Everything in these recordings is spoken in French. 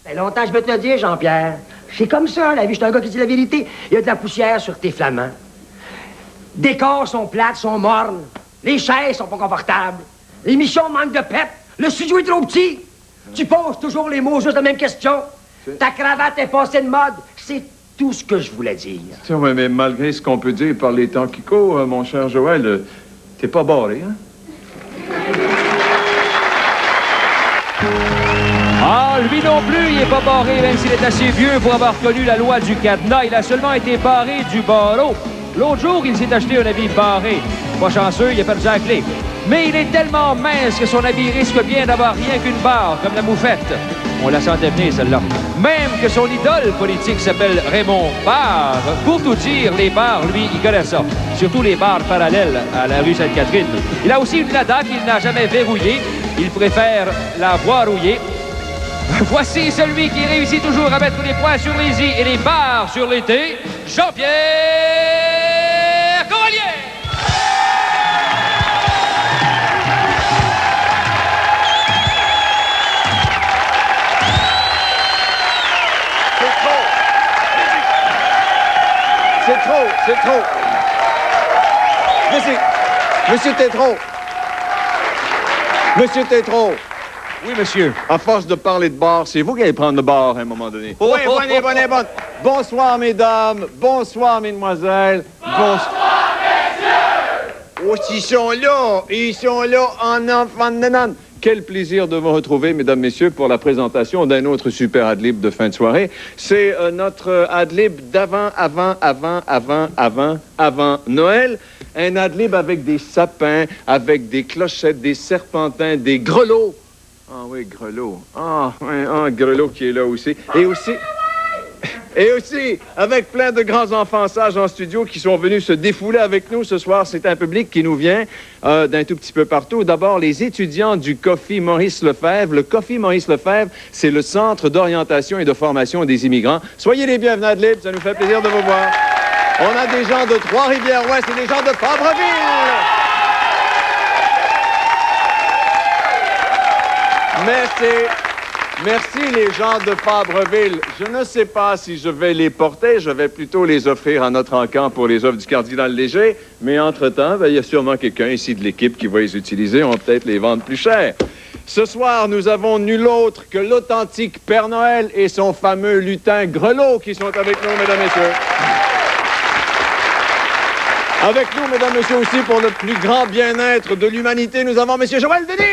Ça fait longtemps que je veux te le dire, Jean-Pierre. C'est comme ça, la vie. Je suis un gars qui dit la vérité. Il y a de la poussière sur tes flamands. Des corps sont plates, sont mornes. Les chaises sont pas confortables. L'émission manque de pep. Le studio est trop petit. Tu poses toujours les mots juste la même question. Ta cravate est passée de mode. C'est tout ce que je voulais dire. Tiens, ouais, mais malgré ce qu'on peut dire par les temps qui courent, mon cher Joël, t'es pas barré, hein? Ah, lui non plus, il est pas barré, même s'il est assez vieux pour avoir connu la loi du cadenas. Il a seulement été barré du barreau. L'autre jour, il s'est acheté un habit barré. Pas chanceux, il a perdu la clé. Mais il est tellement mince que son habit risque bien d'avoir rien qu'une barre, comme la moufette. On la sentait venir, celle-là. Même que son idole politique s'appelle Raymond Barre. Pour tout dire, les bars, lui, il connaît ça. Surtout les bars parallèles à la rue Sainte-Catherine. Il a aussi une Lada qu'il n'a jamais verrouillée. Il préfère la voir rouillée. Voici celui qui réussit toujours à mettre les points sur les i et les barres sur les t, Jean-Pierre Corallier! C'est trop. Monsieur Tétrault. Monsieur Tétrault. Oui, monsieur. À force de parler de bar, c'est vous qui allez prendre le bar à un moment donné. Oui, bonne. Bonsoir, mesdames. Bonsoir, mesdemoiselles. Bonsoir, messieurs. Oh, ils sont là en enfant de nan. Quel plaisir de vous retrouver, mesdames, messieurs, pour la présentation d'un autre super ad-lib de fin de soirée. C'est notre ad-lib avant Noël. Un ad-lib avec des sapins, avec des clochettes, des serpentins, des grelots. Ah oui, grelot. Ah, grelot qui est là aussi. Et aussi, avec plein de grands enfants sages en studio qui sont venus se défouler avec nous ce soir. C'est un public qui nous vient d'un tout petit peu partout. D'abord, les étudiants du Coffee Maurice Lefebvre. Le Coffee Maurice Lefebvre, c'est le centre d'orientation et de formation des immigrants. Soyez les bienvenus à Adlib, ça nous fait plaisir de vous voir. On a des gens de Trois-Rivières-Ouest et des gens de Fabreville. Merci les gens de Fabreville. Je ne sais pas si je vais les porter. Je vais plutôt les offrir à notre encamp pour les œuvres du Cardinal Léger. Mais entre-temps, il y a sûrement quelqu'un ici de l'équipe qui va les utiliser. On va peut-être les vendre plus cher. Ce soir, nous avons nul autre que l'authentique Père Noël et son fameux lutin Grelot qui sont avec nous, mesdames, messieurs. Avec nous, mesdames, messieurs, aussi pour le plus grand bien-être de l'humanité, nous avons monsieur Joël Denis.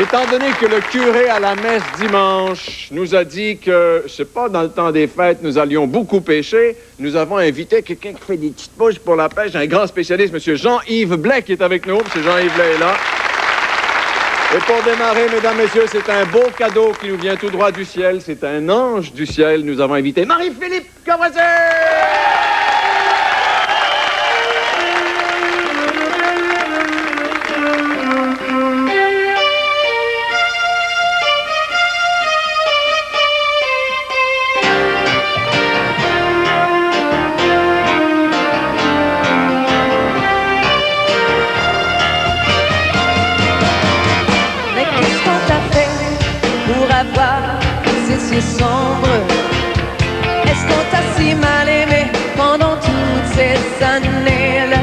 Étant donné que le curé à la messe dimanche nous a dit que, je sais pas, dans le temps des fêtes, nous allions beaucoup pêcher, nous avons invité quelqu'un qui fait des petites bouches pour la pêche, un grand spécialiste, M. Jean-Yves Blais, qui est avec nous. M. Jean-Yves Blais est là. Et pour démarrer, mesdames, messieurs, c'est un beau cadeau qui nous vient tout droit du ciel. C'est un ange du ciel. Nous avons invité Marie-Philippe Cavoisier! C'est sombre. Est-ce qu'on t'a si mal aimé pendant toutes ces années-là?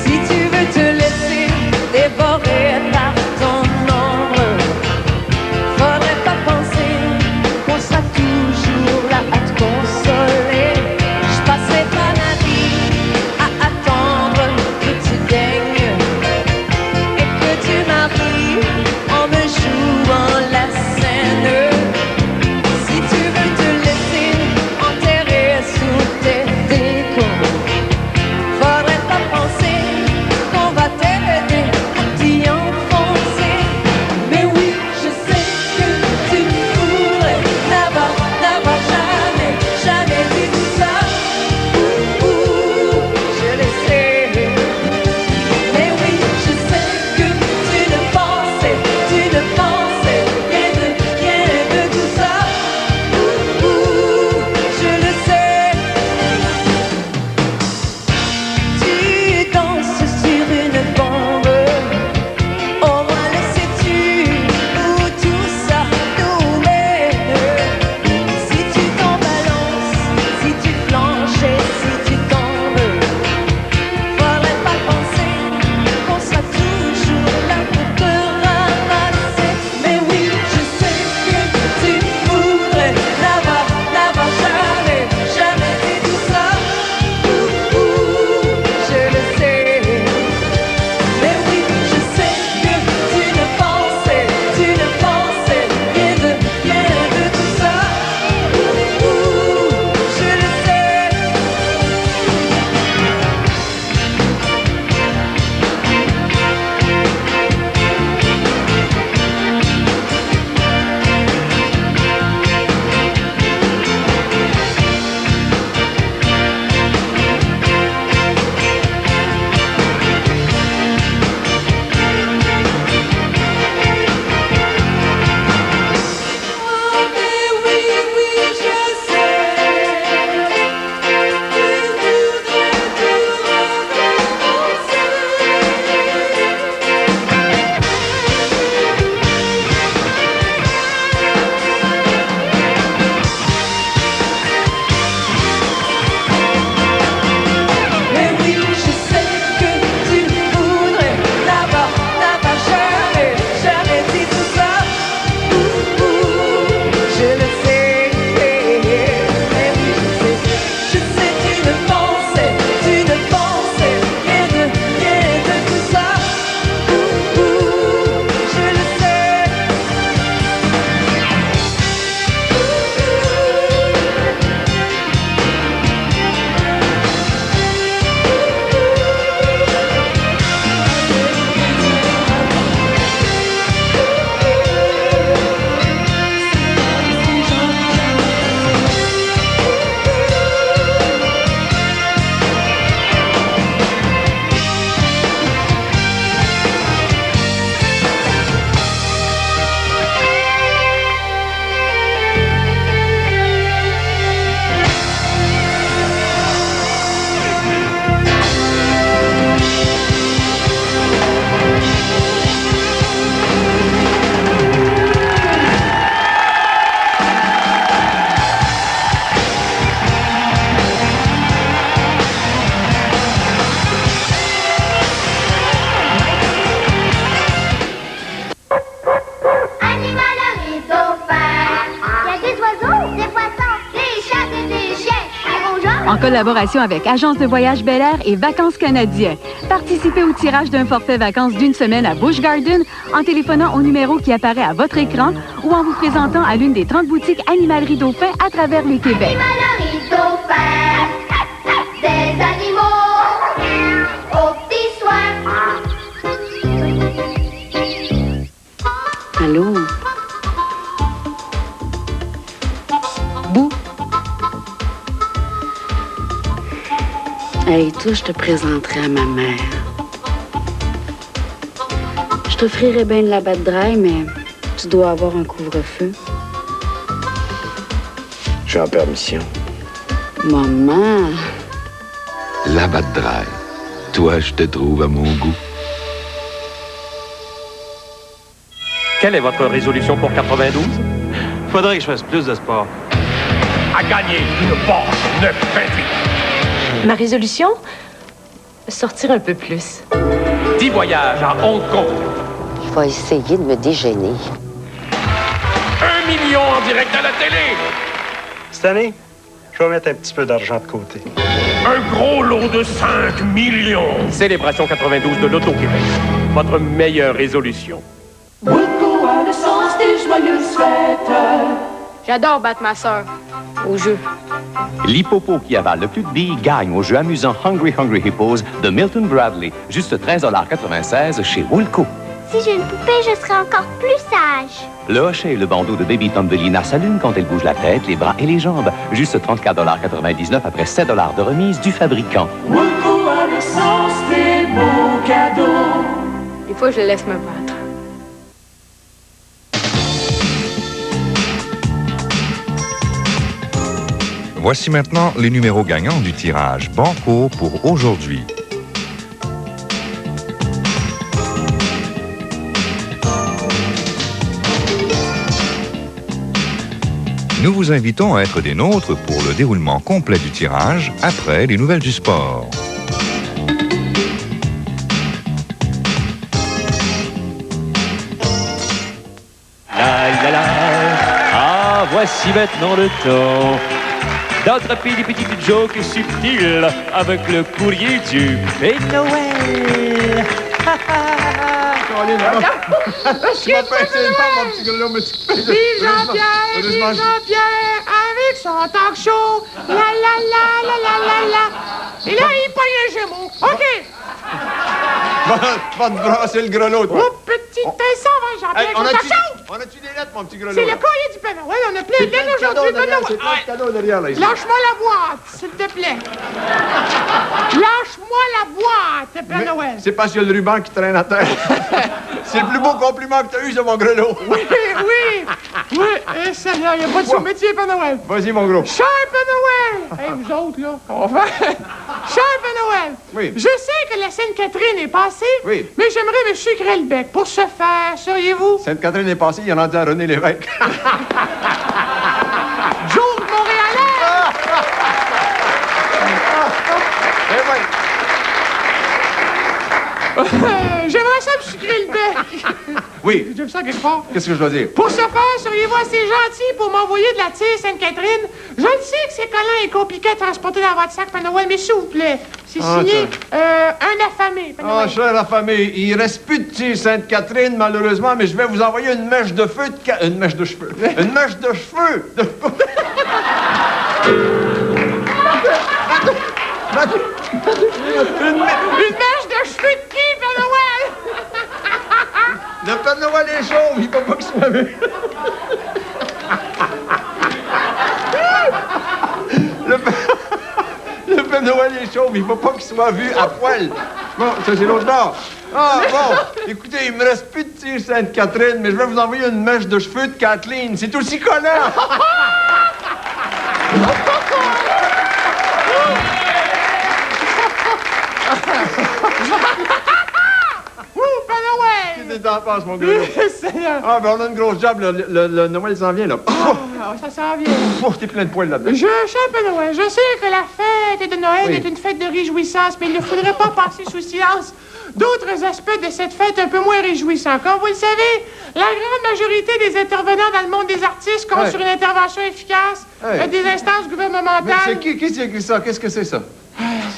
Si tu veux te laisser dévorer par ton ombre, faudrait pas penser qu'on sera toujours là à te consoler. Je passerai pas ma vie à attendre que tu daignes et que tu m'arrives en me jouant la scène. collaboration avec Agence de voyage Bel Air et Vacances Canadiens. Participez au tirage d'un forfait vacances d'une semaine à Busch Garden en téléphonant au numéro qui apparaît à votre écran ou en vous présentant à l'une des 30 boutiques Animalerie Dauphin à travers le Québec. Animalerie Dauphin, des animaux aux petits soins. Allô? Bou? Hey, toi, je te présenterai à ma mère. Je t'offrirais bien de la batte dry, mais tu dois avoir un couvre-feu. Je suis en permission. Maman! La batte dry. Toi, je te trouve à mon goût. Quelle est votre résolution pour 92? Faudrait que je fasse plus de sport. À gagner une Porsche 928. Ma résolution? Sortir un peu plus. 10 voyages à Hong Kong. Il va essayer de me dégêner. 1 million en direct à la télé. Cette année, je vais mettre un petit peu d'argent de côté. Un gros lot de 5 millions. Célébration 92 de l'Auto-Québec. Votre meilleure résolution. Beaucoup a le sens des joyeuses fêtes. J'adore battre ma sœur au jeu. L'hippopo qui avale le plus de billes gagne au jeu amusant Hungry Hungry Hippos de Milton Bradley. Juste 13,96 chez Woolco. Si j'ai une poupée, je serai encore plus sage. Le hochet et le bandeau de Baby Thumbelina s'allument quand elle bouge la tête, les bras et les jambes. Juste 34,99 après 7 $ de remise du fabricant. Woolco a le sens des beaux cadeaux. Des fois, je le laisse me battre. Voici maintenant les numéros gagnants du tirage Banco pour aujourd'hui. Nous vous invitons à être des nôtres pour le déroulement complet du tirage après les nouvelles du sport. Ah, voici maintenant le temps d'attraper des petites jokes subtiles avec le courrier du Père Noël. Tu m'as pincé le pas, mon petit grelot, mais tu Vive Jean-Pierre, vive Jean-Pierre, avec son talk show. La la la la la la la. Et là, il pogne un gémeau. OK. Va te brasser le grelot, toi. Oh, petit instant, Jean-Pierre, Hey, son talk show. on a-tu des lettres, mon petit grelot? C'est le courrier du Père Noël. On a plein de lettres aujourd'hui. Père Noël. C'est plein de cadeaux derrière, là. ici. Lâche-moi la boîte, s'il te plaît. Lâche-moi la boîte, Père Mais Noël. c'est parce qu'il y a le ruban qui traîne à terre. C'est le plus beau compliment que t'as eu, c'est mon grelot. Oui, oui. Oui, et Seigneur, il n'y a pas de sous-métier, Père Noël. Vas-y, mon gros. Cher Père Noël! Hey, vous autres, là, on va faire. Cher Père Noël! Oui. Je sais que la Sainte-Catherine est passée, Oui. mais j'aimerais me sucrer le bec. Pour ce faire, seriez-vous? Sainte-Catherine est passée, il y en a dit à René Lévesque. Jour Montréalais! Eh ben, J'aimerais ça me sucrer le bec. oui, J'aime ça quelque part. qu'est-ce que je dois dire? Pour ce faire, seriez-vous assez gentil pour m'envoyer de la tire Sainte-Catherine? Je le sais que c'est collant et compliqué à transporter dans votre sac, Père Noël, mais s'il vous plaît, c'est Ah, signé un affamé, Père Ah, Noël. chère la famille, il reste plus de tir Sainte-Catherine, malheureusement, mais je vais vous envoyer une mèche de feu de une mèche de cheveux. Une mèche de cheveux! Une mèche de cheveux de qui, Père Noël? Le Père Noël est chauve, il peut pas qu'il soit vu. Le Père Noël est chauve, il faut pas qu'il soit vu à poil. Bon, ça c'est l'autre bord. Ah, bon, écoutez, il me reste plus de tir Sainte-Catherine, mais je vais vous envoyer une mèche de cheveux de Kathleen. C'est aussi collant. Ouh, Père Noël! Qu'est-ce que t'en penses, mon gars? Seigneur! Ah, ben on a une grosse job, là. Le Noël s'en vient, là. Ah, ça s'en vient. Oh, t'es plein de poils là-dedans. Cher Père Noël, je sais que la fête de Noël Oui. est une fête de réjouissance, mais il ne faudrait pas passer sous silence d'autres aspects de cette fête un peu moins réjouissants. Comme vous le savez, la grande majorité des intervenants dans le monde des artistes comptent sur une intervention efficace des instances gouvernementales. Mais c'est qui c'est écrit ça? Qu'est-ce que c'est ça?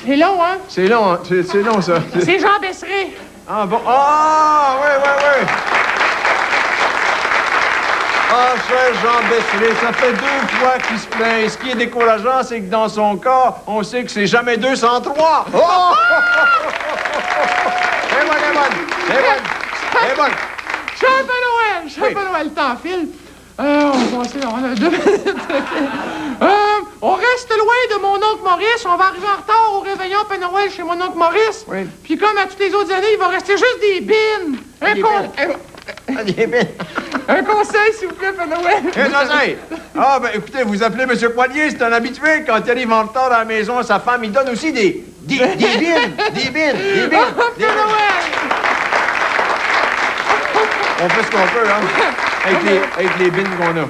C'est long, hein? C'est long, hein? C'est long, ça. C'est Jean Besseré. Ah, bon. Ah, oui. Ah, cher Jean Besseré, ça fait 2 fois qu'il se plaint. Et ce qui est décourageant, c'est que dans son cas, on sait que c'est jamais 203. Oh! Elle est bonne. Cher Père Noël, t'en file. On va passer, on a 2 minutes. On reste loin de mon oncle Maurice. On va arriver en retard au réveillon Père Noël chez mon oncle Maurice. Oui. Puis comme à toutes les autres années, il va rester juste des bines. Un conseil, s'il vous plaît, Père Noël. Un conseil? Ah, ben écoutez, vous appelez M. Poilier, c'est un habitué. Quand il arrive en retard à la maison, sa femme, il donne aussi des bines. Père Noël! On fait ce qu'on peut, hein? Avec les bines qu'on a.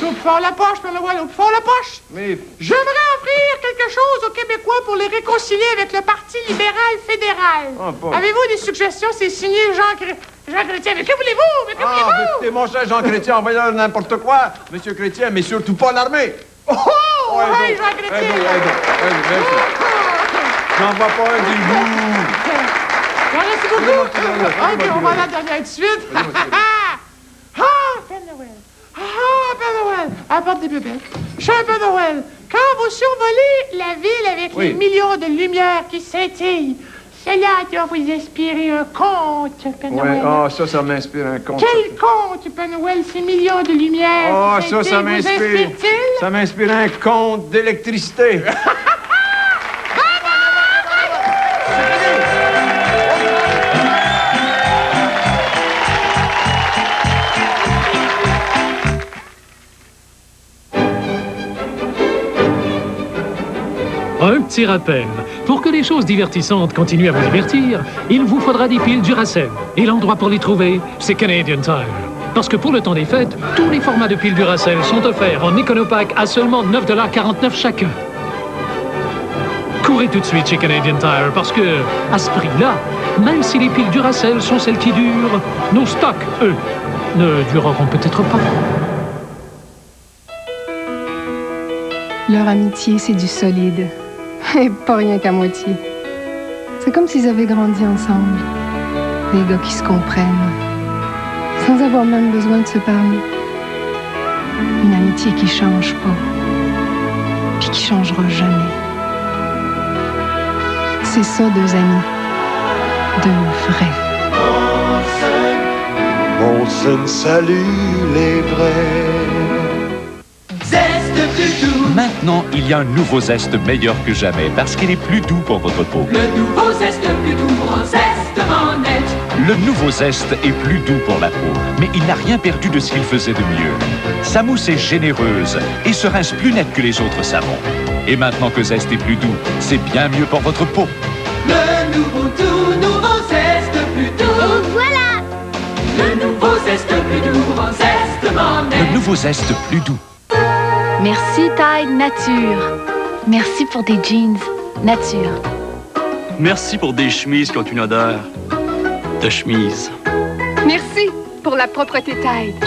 Au plus fort la poche, Père Noël, au plus fort la poche. Mais... J'aimerais offrir quelque chose aux Québécois pour les réconcilier avec le Parti libéral fédéral. Avez-vous des suggestions? C'est signé Jean Chrétien. Mais que voulez-vous? Écoutez, mon cher Jean Chrétien, envoyez-leur n'importe quoi, Monsieur Chrétien, mais surtout pas l'armée. Jean Chrétien! J'en vois pas un du bout. Merci beaucoup. OK, on va à la dernière tout de suite. Père Noël. Père Noël. Apporte des bébés. Cher Père Noël, quand vous survolez la ville avec les millions de lumières qui scintillent, cela doit vous inspirer un conte, Père Noël. Ça m'inspire un conte. Quel conte, Père Noël, ces millions de lumières? Ça m'inspire. Ça m'inspire un conte d'électricité. Un petit rappel. Pour que les choses divertissantes continuent à vous divertir, il vous faudra des piles Duracell. Et l'endroit pour les trouver, c'est Canadian Tire. Parce que pour le temps des fêtes, tous les formats de piles Duracell sont offerts en éconopack à seulement 9,49$ chacun. Courez tout de suite chez Canadian Tire parce que, à ce prix-là, même si les piles Duracell sont celles qui durent, nos stocks, eux, ne dureront peut-être pas. Leur amitié, c'est du solide. Et pas rien qu'à moitié. C'est comme s'ils avaient grandi ensemble. Des gars qui se comprennent. Sans avoir même besoin de se parler. Une amitié qui change pas. Puis qui changera jamais. C'est ça, 2 amis. 2 vrais. Molson salue les vrais. Maintenant, il y a un nouveau zeste meilleur que jamais parce qu'il est plus doux pour votre peau. Le nouveau zeste plus doux pour un zeste manette. Le nouveau zeste est plus doux pour la peau, mais il n'a rien perdu de ce qu'il faisait de mieux. Sa mousse est généreuse et se rince plus net que les autres savons. Et maintenant que zeste est plus doux, c'est bien mieux pour votre peau. Le nouveau zeste plus doux. Et voilà! Le nouveau zeste plus doux pour un zeste manette. Le nouveau zeste plus doux. Merci Tide Nature. Merci pour des jeans nature. Merci pour des chemises qui ont une odeur de chemise. Merci pour la propreté Tide.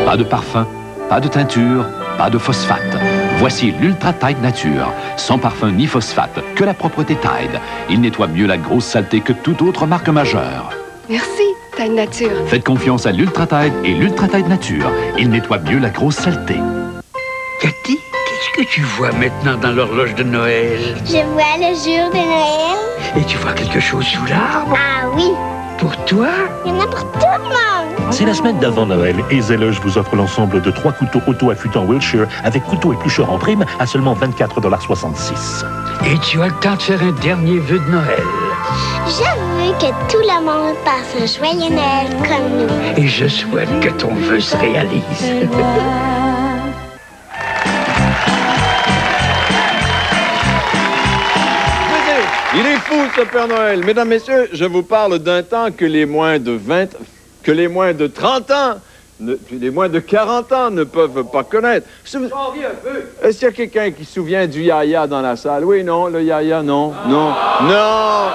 Pas de parfum, pas de teinture, pas de phosphate. Voici l'Ultra Tide Nature. Sans parfum ni phosphate, que la propreté Tide. Il nettoie mieux la grosse saleté que toute autre marque majeure. Merci Tide Nature. Faites confiance à l'Ultra Tide et l'Ultra Tide Nature. Il nettoie mieux la grosse saleté. Cathy, qu'est-ce que tu vois maintenant dans l'horloge de Noël? Je vois le jour de Noël. Et tu vois quelque chose sous l'arbre? Ah oui. Pour toi? Il y en a pour tout le monde. C'est la semaine d'avant Noël et Zelleuge vous offre l'ensemble de 3 couteaux auto-affûtants Wilshire avec couteau éplucheur en prime à seulement 24,66 $. Et tu as le temps de faire un dernier vœu de Noël. Je veux que tout le monde passe un joyeux Noël comme nous. Et je souhaite que ton vœu se réalise. Il est fou, ce Père Noël. Mesdames, Messieurs, je vous parle d'un temps que les moins de 30 ans, les moins de 40 ans ne peuvent pas connaître. Est-ce qu'il y a quelqu'un qui se souvient du yaya dans la salle? Oui, non, le yaya, non, non, non.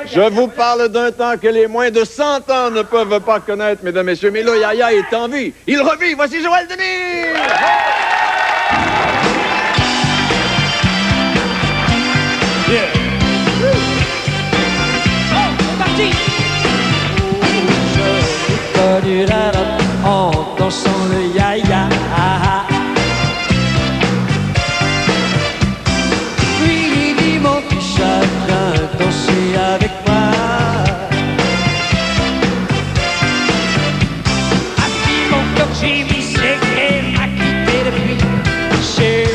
Je vous parle d'un temps que les moins de 100 ans ne peuvent pas connaître, mesdames, messieurs. Mais là, Yaya est en vie. Il revit. Voici Joël Denis! Yeah. C'est parti! Je l'ai connu en dansant le Yaya. Puis il dit mon petit chat, viens danser avec moi. Assis mon cœur, j'ai mis c'est qu'elle m'a quitté depuis. C'est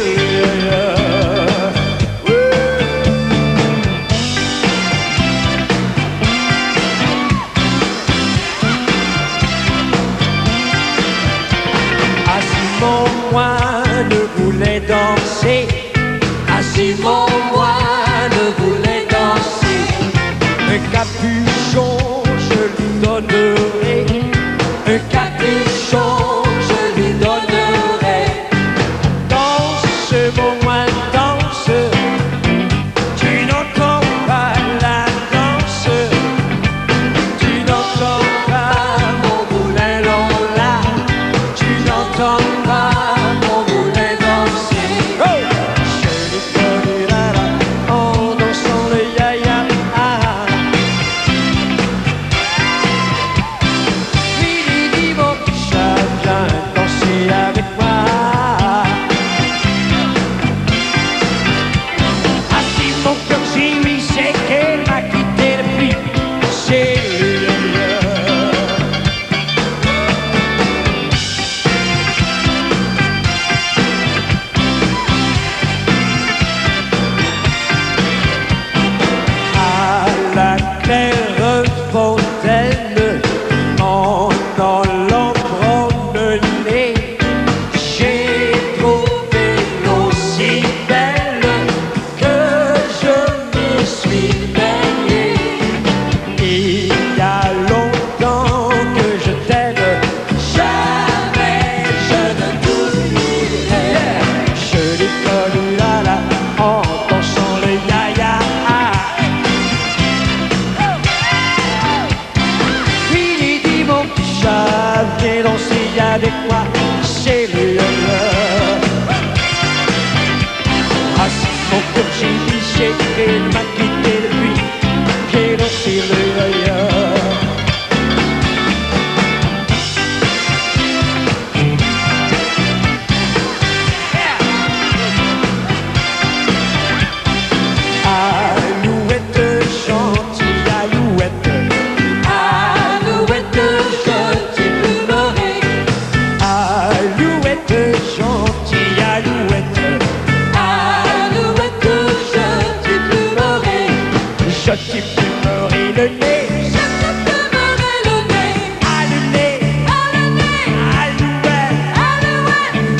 moi ne voulait danser. Ah, Simon, moi ne voulait danser. Un capuchon, je lui donnerai. Un capuchon, je lui donnerai. Danse, mon moi, danse. Tu n'entends pas la danse. Tu n'entends pas mon moulin Lola. Tu n'entends pas. Avec moi, c'est le yo-yo. Ah, si mon cœur j'ai dit, c'est qu'elle m'a quitté depuis. J'ai dansé le yo-yo. Alouette gentille, alouette. Alouette gentille, pleurée. Alouette gentille, alouette. Alouette gentille, pleurée. Je t'ai pleuré le nez. Je t'ai pleuré le nez. À le nez. À le nez. Alouette. Alouette.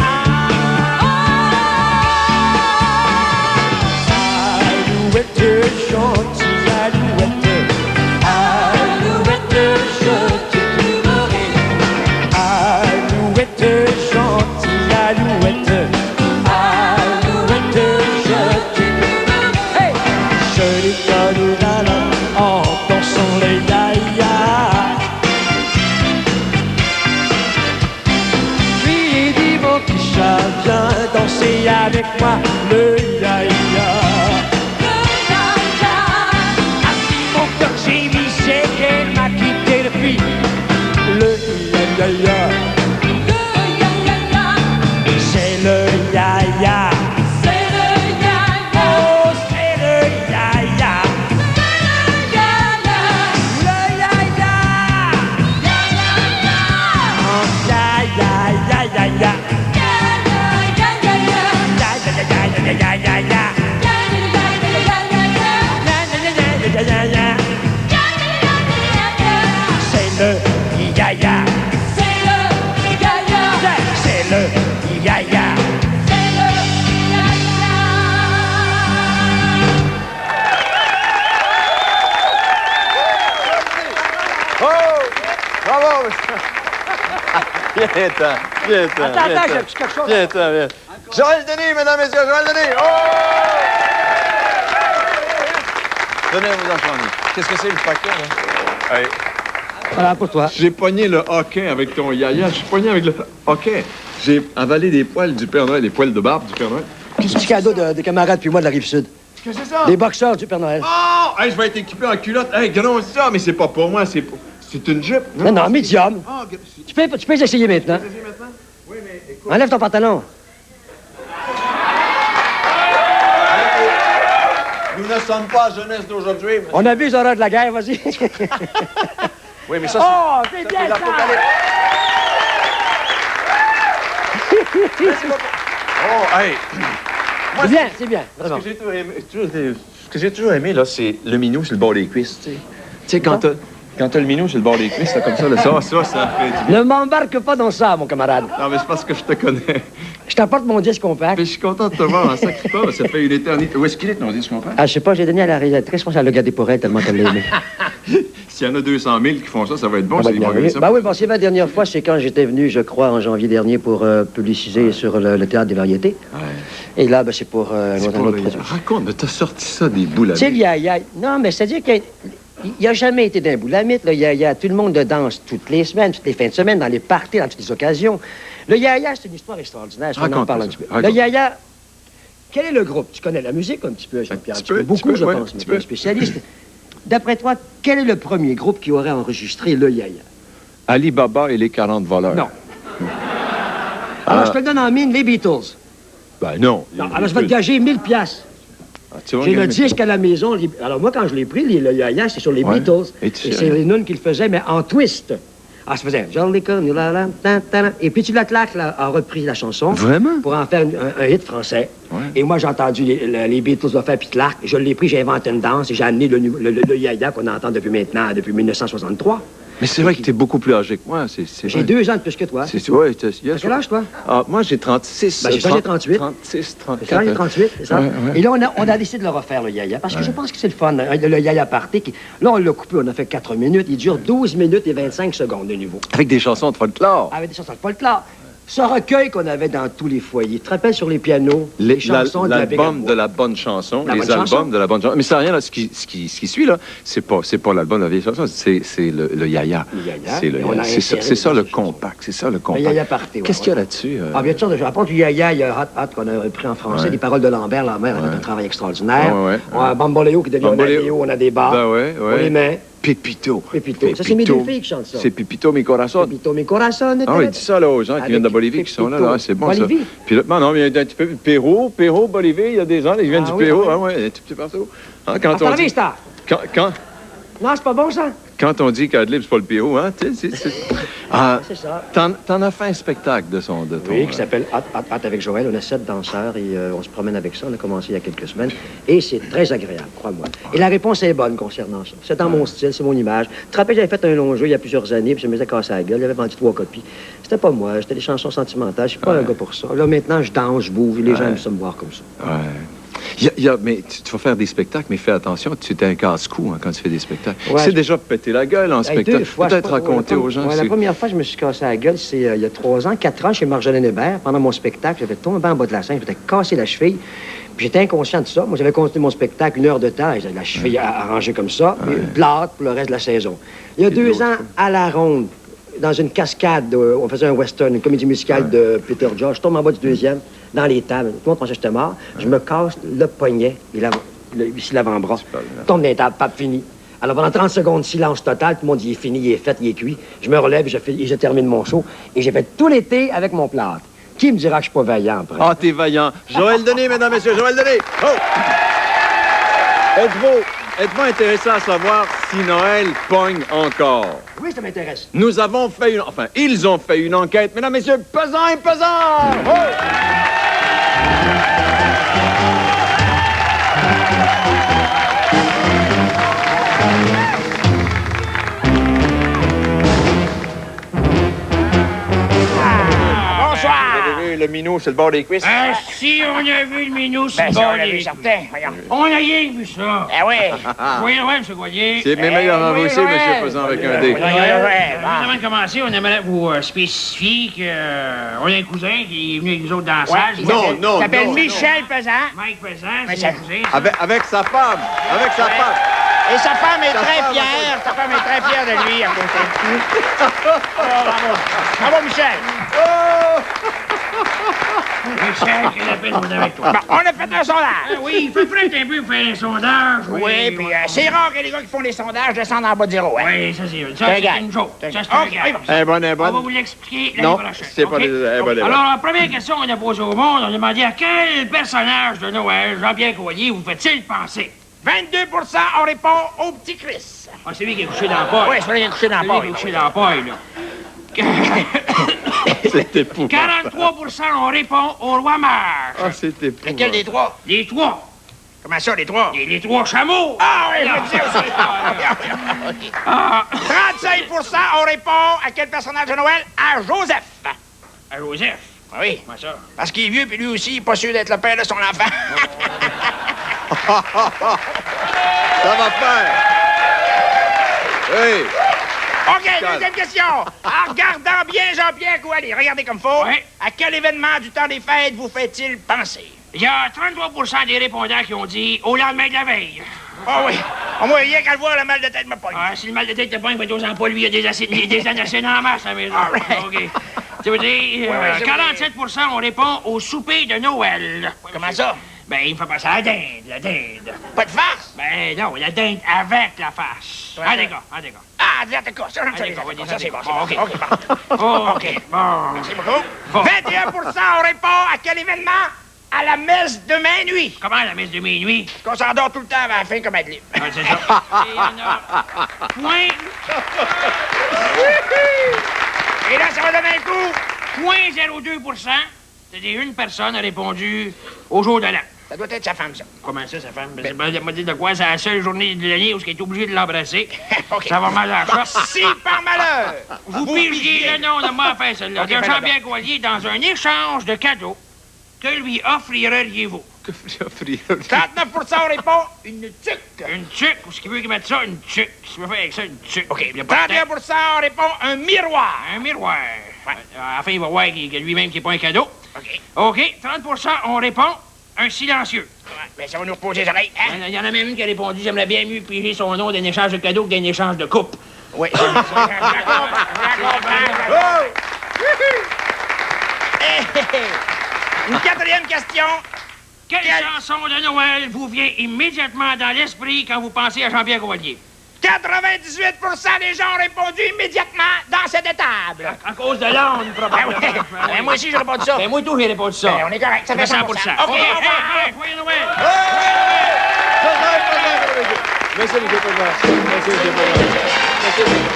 Alouette gentille, alouette. Alouette gentille, pleurée. Alouette gentille, alouette. Alouette gentille, pleurée. Hey! Je lui donne la main en dansant le Yaya. Puis il dit mon petit chat, viens danser avec moi le Yaya. J'ai mis c'est qu'elle m'a quitté depuis. Le Yaya. Le Yaya. C'est le Yaya. C'est le Yaya. Oh, c'est le Yaya. C'est le Yaya. Le Yaya. Oh, Yaya, Yaya, Yaya. C'est le Yaya. C'est le Yaya. C'est le Yaya. C'est le Yaya. Oh! Bravo! Viens-t'en, viens-t'en. Attends, j'ai un petit quelque chose. Viens-t'en, viens. Joël Denis, mesdames, messieurs, Joël Denis! Oh! Venez vous en prendre. Qu'est-ce que c'est, le paquet, là? Hey. Voilà, pour toi. J'ai pogné le hoquet avec ton yaya. Je suis pogné avec le hoquet. J'ai avalé des poils du Père Noël, des poils de barbe du Père Noël. C'est un petit cadeau de camarades puis moi de la Rive-Sud. Qu'est-ce que c'est ça? Des boxeurs du Père Noël. Oh! Hey, je vais être équipé en culotte. Hey, gros ça, mais c'est pas pour moi, c'est une jupe. Non, médium. Oh, Tu peux essayer maintenant. Oui, mais écoute. Enlève ton pantalon. Nous ne sommes pas la jeunesse d'aujourd'hui. Mais... On a vu les horreurs de la guerre, vas-y. Oui, mais ça, oh, c'est bien ça! Oh, hey! C'est bien, vraiment. Ce que j'ai toujours aimé, là, c'est le minou sur le bord des cuisses, tu sais. Tu sais, quand t'as le minou sur le bord des cuisses, là, comme ça, là, ça fait du bien. Ne m'embarque pas dans ça, mon camarade. Non, mais c'est parce que je te connais. Je t'apporte mon disque compact. Mais je suis content de te voir en sacrifice. Ça fait une éternité. Où est-ce qu'il est, ton disque compact? Ah, je sais pas, j'ai donné à la réalisatrice. Je pense qu'elle l'a gardé pour elle tellement qu'elle l'a aimé. S'il y en a 200 000 qui font ça, ça va être bon. Ça oui, bon, c'est ma dernière fois, c'est quand j'étais venu, je crois, en janvier dernier pour publiciser sur le Théâtre des Variétés. Ouais. Et là, ben, c'est pour un autre produit. Raconte, t'as sorti ça des boules à Tu sais, le yaya... Non, mais c'est-à-dire qu'il n'a jamais été d'un boulamite, le yaya. Tout le monde danse toutes les semaines, toutes les fins de semaine, dans les parties, dans toutes les occasions. Le yaya, c'est une histoire extraordinaire. On en parle un petit peu. Le yaya... Quel est le groupe? Tu connais la musique un petit peu, Jean-Pierre? Beaucoup, je pense, mais tu es un spécialiste. D'après toi, quel est le premier groupe qui aurait enregistré le yaya? Ali Baba et les 40 voleurs. Non. Alors, je te le donne en mine, les Beatles. Ben non. Alors, je vais te gager 1000 piastres. J'ai le disque à la maison. Alors, moi, quand je l'ai pris, le yaya, c'est sur les Beatles. Et c'est les Nuns qui le faisaient, mais en twist. Ah, ça faisait Jolly Come, et puis tu la claques a repris la chanson. Vraiment? Pour en faire un hit français. Ouais. Et moi, j'ai entendu les Beatles le faire, puis Clark. Je l'ai pris, j'ai inventé une danse et j'ai amené le yaya qu'on entend depuis 1963. Mais c'est vrai que tu es beaucoup plus âgé que moi. J'ai 2 ans de plus que toi. Ouais, t'as quel âge, toi? Ah, moi, j'ai 36. Ben, j'ai 38. 36, 34. J'ai 38, c'est ça? Ouais. Et là, on a décidé de le refaire, le yaya, parce que je pense que c'est le fun. Le yaya party, là, on l'a coupé, on a fait 4 minutes. Il dure 12 minutes et 25 secondes de nouveau. Avec des chansons de folklore. Avec des chansons de folklore. Ce recueil qu'on avait dans tous les foyers. Tu te rappelles sur les pianos, les chansons l'album de la bonne chanson, les albums de la bonne chanson. Mais ça n'a rien, là, ce qui suit, là, c'est pas l'album de la vieille chanson, c'est le yaya. C'est ça le compact, c'est ça le compact. Le yaya party, qu'est-ce qu'il y a là-dessus? Ah, bien sûr, à part du yaya, il y a Hot qu'on a repris en français, des paroles de Lambert. Lambert a fait un travail extraordinaire. On a Bamboléo qui devient Bamboléo, on a des bars. On les met. Pépito. Ça, c'est mes 2 filles qui chantent ça. C'est Pépito, mi corazon. Pépito, mi corazon. Ah oui, dis ça là aux gens qui viennent de Bolivie qui sont là. C'est bon, Bolivie? Ça. Puis là, non, mais il y a un petit peu Pérou, Bolivie, il y a des gens qui viennent du Pérou. Ah oui, il y a un petit peu partout. Quand on dit... Non, c'est pas bon, ça? Quand on dit qu'Adlib, c'est pas le Pérou, hein? C'est ça. T'en as fait un spectacle de ton... Oui, qui s'appelle Hot avec Joël. On a 7 danseurs et on se promène avec ça. On a commencé il y a quelques semaines. Et c'est très agréable, crois-moi. Et la réponse est bonne concernant ça. C'est dans mon style, c'est mon image. Tu te rappelles, j'avais fait un long jeu il y a plusieurs années, puis je me faisais casser la gueule. J'avais vendu 3 copies. C'était pas moi, c'était des chansons sentimentales. Je suis pas un gars pour ça. Là, maintenant, je danse, je bouge. Les gens aiment ça me voir comme ça. Ouais. Mais tu vas faire des spectacles, mais fais attention, tu es un casse-cou quand tu fais des spectacles. Ouais, c'est déjà péter la gueule en spectacle. Peut-être raconter aux gens. La première fois que je me suis cassé la gueule, c'est il y a 3 ans, 4 ans, chez Marjolaine Hébert. Pendant mon spectacle, j'avais tombé en bas de la scène, j'avais cassé la cheville. Puis j'étais inconscient de ça. Moi, j'avais continué mon spectacle 1 heure de temps, et j'avais la cheville arrangée comme ça, et plate pour le reste de la saison. Il y a 2 ans, à la ronde, dans une cascade, on faisait un western, une comédie musicale de Peter George. Je tombe en bas du 2e, dans les tables. Tout le monde pensait que j'étais mort. Je me casse le poignet, ici l'avant-bras. Tombe dans les tables, pape, fini. Alors pendant 30 secondes, silence total. Tout le monde dit, il est fini, il est fait, il est cuit. Je me relève et je termine mon show. Et j'ai fait tout l'été avec mon plâtre. Qui me dira que je suis pas vaillant après? Ah, t'es vaillant. Joël Denis, mesdames, messieurs, Joël Denis. Oh! Êtes-vous intéressé à savoir si Noël pogne encore? Oui, ça m'intéresse. Nous avons fait ils ont fait une enquête. Mesdames, messieurs, pesant et pesant! Oh! Le minou sur le bord des cuisses. Ah, si, on a vu le minou sur le bord des cuisses. On a rien vu ça. Ah oui. Voyez, ouais, M. Goyer. C'est mes meilleurs en aussi, M. Pesant, avec un dé. Avant de commencer, on aimerait vous spécifier qu'on a un cousin qui est venu avec nous autres dans la salle. Il s'appelle Michel Pesant. Mike Pesant, c'est son cousin. Avec sa femme. Et sa femme est très fière. Sa femme est très fière de lui à côté. Oh, bravo. Bravo, Michel. Michel, quelle appelle on est avec toi? Bon, on a fait un sondage. Oui, il fait prêter un peu pour faire un sondage. Oui, puis c'est rare que les gars qui font les sondages descendent en bas de zéro. Hein? Oui, ça c'est une joke. Ça c'est un gars. Elle est bonne, elle est bonne. On va vous l'expliquer l'année Non, prochaine. c'est pas... Elle est bonne, elle est bonne. Alors, la première question qu'on a posée au monde, on a demandé à quel personnage de Noël, Jean-Pierre Coallier, vous fait-il penser? 22 on répond au petit Chris. Ah, c'est lui qui est couché dans la paille. Oui, c'est lui qui est couché dans la paille. C'est lui qui est couché dans la paille, là. C'est épouvantable. 43 on répond au roi mage. Ah, c'est épouvantable. Lequel des trois? Les trois. Comment ça, les trois? Les trois chameaux. Ah oui, je le disais aussi. 35 on répond à quel personnage de Noël? À Joseph. À Joseph? Oui. Comment ça? Parce qu'il est vieux, puis lui aussi, il n'est pas sûr d'être le père de son enfant. Ça va faire. Oui. OK, deuxième question. En regardant bien Jean-Pierre Coallier, regardez comme faut. Oui. À quel événement du temps des fêtes vous fait-il penser? Il y a 33 des répondants qui ont dit au lendemain de la veille. Ah oui. Au moins, rien qu'à le voir, le mal de tête me pogne. Ah, si le mal de tête te pogne, va aux emplois, lui, il y a des anacines en masse à la maison. All right. OK. Ça veut dire, 47 on répond au souper de Noël. Comment ça? Ben, il me fait passer à la dinde, la dinde. Pas de farce? Ben, non, la dinde avec la face. Ah, d'accord, ah, d'accord. Ah, d'accord, ça, j'aime ça. Ça, c'est bon, OK, OK, bon. OK, bon. Merci beaucoup. 21 on répond à quel événement? À la messe de minuit. Comment la messe de minuit? Parce qu'on s'endort tout le temps à la fin comme à de libre. Ah, c'est ça. Et il y en a... Point... Et là, ça va donner un coup. 0.02 c'est-à-dire une personne a répondu au jour de l'an. Ça doit être sa femme, ça. Comment ça, sa femme? Ben, elle m'a dit de quoi? C'est la seule journée de l'année où elle est obligée de l'embrasser. Okay. Ça va mal à la chasse. Si, par malheur, vous pigiez le nom de moi faire celle-là. Okay, de Jean-Pierre Coallier dans un échange de cadeaux. Que lui offririez-vous? Que lui offririez-vous? 39 répond une tuque. Une tuque? Où est-ce qu'il veut qu'il mette ça? Une tuque. Qu'est-ce qu'il veut faire avec ça? Une tuque. OK. 31 répond un miroir. Un miroir. Ouais. Enfin, il va voir que lui-même qui n'est pas un cadeau. OK. OK. 30 on répond un silencieux. Ouais, mais ça va nous reposer les oreilles, hein? Il y en a même une qui a répondu « J'aimerais bien mieux piger son nom d'un échange de cadeaux que d'un échange de coupe. » Oui. Une quatrième question. Quelle chanson de Noël vous vient immédiatement dans l'esprit quand vous pensez à Jean-Pierre Coallier? 98 des gens ont répondu immédiatement dans cette étable. À cause de l'onde, probablement. Ben, moi aussi, j'ai répondu ça. Ben, moi, tout, j'ai répondu ça. Ben, on est correct. Ça fait 100%. OK, joyeux Noël. Merci, M. Président. Merci, M. Président.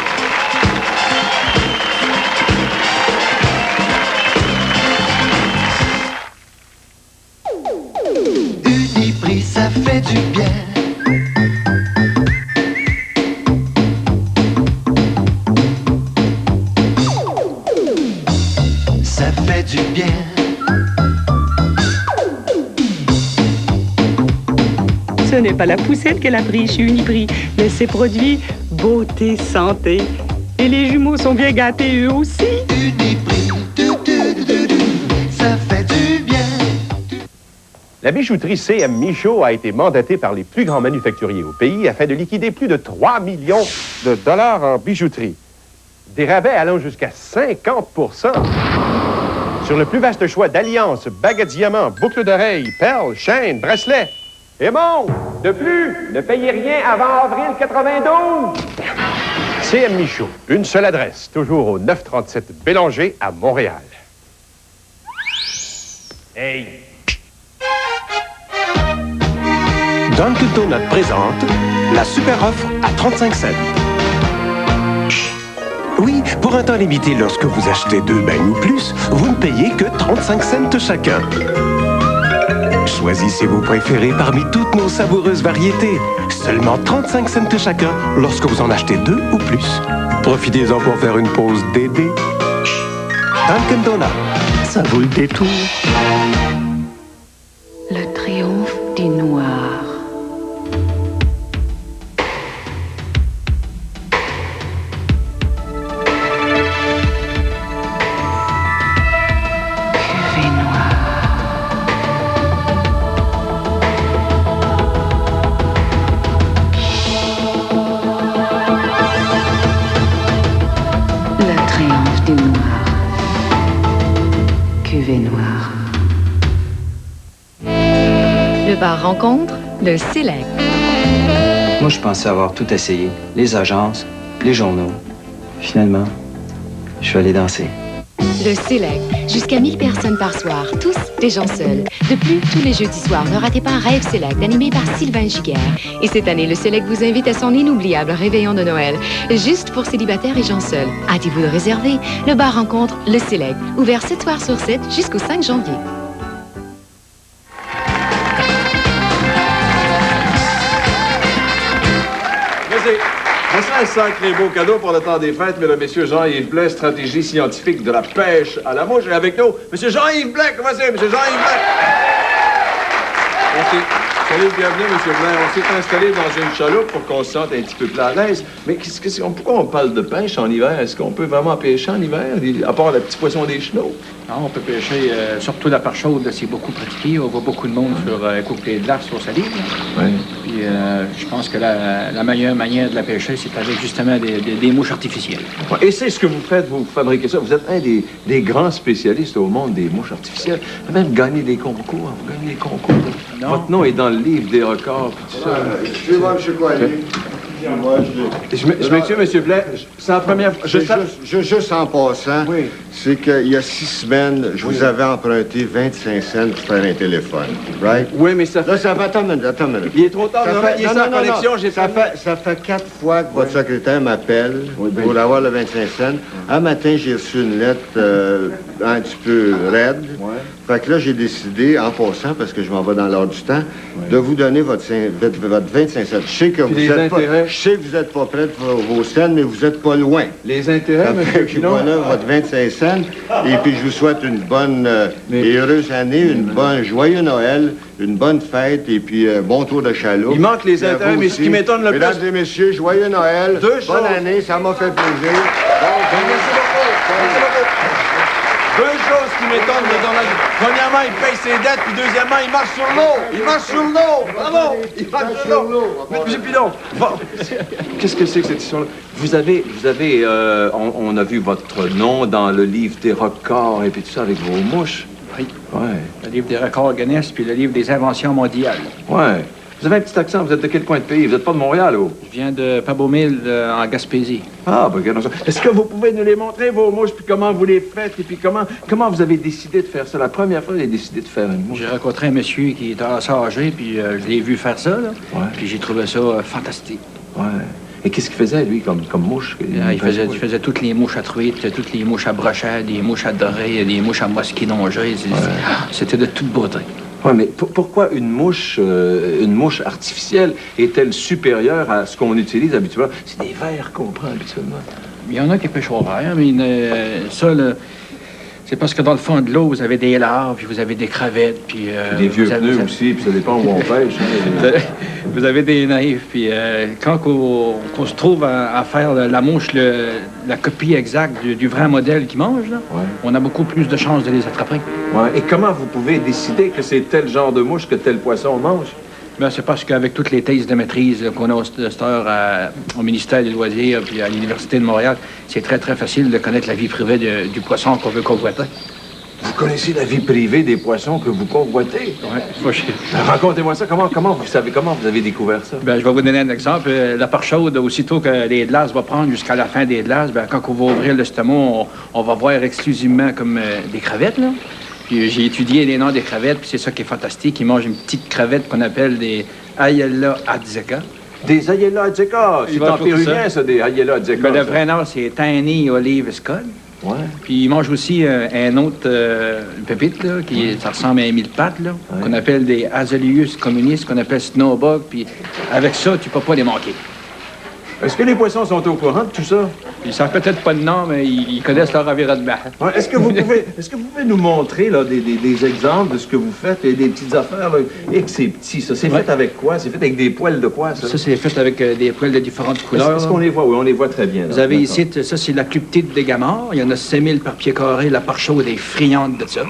Uniprix, ça fait du bien. Ça fait du bien. Ce n'est pas la poussette qu'elle a pris chez Uniprix, mais ses produits beauté, santé. Et les jumeaux sont bien gâtés eux aussi. Uniprix, ça fait du bien. La bijouterie C.M. Michaud a été mandatée par les plus grands manufacturiers au pays afin de liquider plus de 3 millions de dollars en bijouterie. Des rabais allant jusqu'à 50%. Sur le plus vaste choix d'alliances, baguettes diamants, boucles d'oreilles, perles, chaînes, bracelets. Et bon, de plus, ne payez rien avant avril 92. C.M. Michaud, une seule adresse, toujours au 937 Bélanger à Montréal. Hey! Dunkin' Donut présente la super offre à 35 cents. Oui, pour un temps limité, lorsque vous achetez 2 beignes ou plus, vous ne payez que 35 cents chacun. Choisissez vos préférés parmi toutes nos savoureuses variétés. Seulement 35 cents chacun lorsque vous en achetez 2 ou plus. Profitez-en pour faire une pause dédé. Dunkin' Donut, ça vaut le détour. Le triomphe des Noirs. Triomphe du noir. Cuvée noire. Le bar rencontre le Select. Moi, je pensais avoir tout essayé. Les agences, les journaux. Finalement, je suis allé danser. Le Select. Jusqu'à 1000 personnes par soir. Tous des gens seuls. De plus, tous les jeudis soirs, ne ratez pas Rêve Select, animé par Sylvain Giguère. Et cette année, le Select vous invite à son inoubliable réveillon de Noël. Juste pour célibataires et gens seuls. Hâtez-vous de réserver. Le bar rencontre le Select. Ouvert 7 soirs sur 7 jusqu'au 5 janvier. Voici un sacré beau cadeau pour le temps des fêtes, mesdames, messieurs. Jean-Yves Blais, stratégie scientifique de la pêche à la mouche. Et avec nous, monsieur Jean-Yves Blais. Comment c'est, monsieur Jean-Yves Blais? Salut, bienvenue, monsieur Blais. On s'est installé dans une chaloupe pour qu'on se sente un petit peu plus à l'aise. Mais pourquoi on parle de pêche en hiver? Est-ce qu'on peut vraiment pêcher en hiver, à part le petit poisson des chenaux? Non, on peut pêcher, surtout la part chaude, c'est beaucoup pratiqué. On voit beaucoup de monde sur couper de glace au Salive. Oui. Puis je pense que la meilleure manière de la pêcher, c'est avec justement des mouches artificielles. Ouais, et c'est ce que vous faites, vous fabriquez ça. Vous êtes un des grands spécialistes au monde des mouches artificielles. Vous avez même gagné des concours. Vous gagnez des concours. Non. Votre nom est dans le livre des records. Excusez-moi, M. Coallier. Je m'excuse, M. Blais. C'est la première fois. Juste en passant, c'est qu'il y a 6 semaines, je vous avais emprunté 25 cents pour faire un téléphone. Right? Oui, mais ça fait... Là, ça fait... Attends une minute. Il est trop tard. Il est sans connexion. Ça fait 4 fois que votre secrétaire m'appelle pour avoir le 25 cents. Un matin, j'ai reçu une lettre un petit peu raide. Fait que là, j'ai décidé, en passant, parce que je m'en vais dans l'heure du temps, de vous donner votre 25 cents. Je sais que vous n'êtes pas prêt pour vos scènes, mais vous n'êtes pas loin. Les intérêts, M. Pilon? Voilà votre 25 cents. Et puis, je vous souhaite une bonne et heureuse année, une bonne joyeux Noël, une bonne fête, et puis bon tour de chaloupe. Il manque les intérêts, mais ce qui m'étonne le plus... Mesdames et messieurs, joyeux Noël. Bonne année, ça m'a fait plaisir. Merci beaucoup. Deux choses qui m'étonnent de Donald. Premièrement, il paye ses dettes, puis deuxièmement, il marche sur l'eau. Il marche sur l'eau. Bravo. Il marche sur l'eau. Mais M. Pilon, qu'est-ce que c'est que cette histoire-là? Vous avez, on a vu votre nom dans le livre des records et puis tout ça avec vos mouches. Oui. Ouais. Le livre des records Guinness, puis le livre des inventions mondiales. Ouais. Vous avez un petit accent, vous êtes de quel coin de pays? Vous n'êtes pas de Montréal, ou? Je viens de Pabomil, en Gaspésie. Ah, ben regardons ça. Est-ce que vous pouvez nous les montrer, vos mouches, puis comment vous les faites, et puis comment vous avez décidé de faire ça? La première fois, vous avez décidé de faire une mouche. J'ai rencontré un monsieur qui était assez âgé, puis je l'ai vu faire ça, là. Ouais. Puis j'ai trouvé ça fantastique. Ouais. Et qu'est-ce qu'il faisait, lui, comme mouche? Il faisait toutes les mouches à truites, toutes les mouches à brochades, des mouches à dorées, des mouches à mosquinongées. C'était de toute beauté. Oui, mais pourquoi une mouche artificielle est-elle supérieure à ce qu'on utilise habituellement? C'est des vers qu'on prend habituellement. Il y en a qui pêchent au verre, mais ça, là, c'est parce que dans le fond de l'eau, vous avez des larves, puis vous avez des crevettes, puis... des vieux pneus aussi, puis ça dépend où on pêche. Vous avez des naïfs, puis quand on se trouve à faire la mouche, la copie exacte du vrai modèle qu'ils mangent, là, on a beaucoup plus de chances de les attraper. Ouais. Et comment vous pouvez décider que c'est tel genre de mouche que tel poisson mange? Ben, c'est parce qu'avec toutes les thèses de maîtrise qu'on a à cette heure au ministère des Loisirs puis à l'Université de Montréal, c'est très, très facile de connaître la vie privée du poisson qu'on veut convoiter. Vous connaissez la vie privée des poissons que vous convoitez? Oui. Racontez-moi ça. Comment vous avez découvert ça? Ben, je vais vous donner un exemple. La part chaude, aussitôt que les glaces vont prendre jusqu'à la fin des glaces, ben, quand on va ouvrir l'estomac, on va voir exclusivement comme des crevettes, là. Puis j'ai étudié les noms des crevettes, puis c'est ça qui est fantastique. Ils mangent une petite crevette qu'on appelle des Ayella Adzeca. Des Ayella Adzeca? C'est en péruvien, ça, des Ayella Adzeca. Ben, le vrai nom, c'est Tiny Olive Scud. Ouais. Puis ils mangent aussi un autre pépite, là, ça ressemble à un mille-pattes, là, qu'on appelle des Azaleus communis, qu'on appelle Snowbug. Puis avec ça, tu peux pas les manquer. Est-ce que les poissons sont au courant de tout ça? Ils savent peut-être pas de nom, mais ils connaissent leur environnement. Ouais, est-ce que vous pouvez nous montrer là, des exemples de ce que vous faites et des petites affaires? Là, et que c'est petit, ça. C'est fait avec quoi? C'est fait avec des poils de quoi, ça? Ça, c'est fait avec des poils de différentes couleurs. Est-ce qu'on les voit? Oui, on les voit très bien. Là. Vous avez ici, ça, c'est la plus petite des gamarres. Il y en a 5000 par pied carré. La part chaude est friande de ça.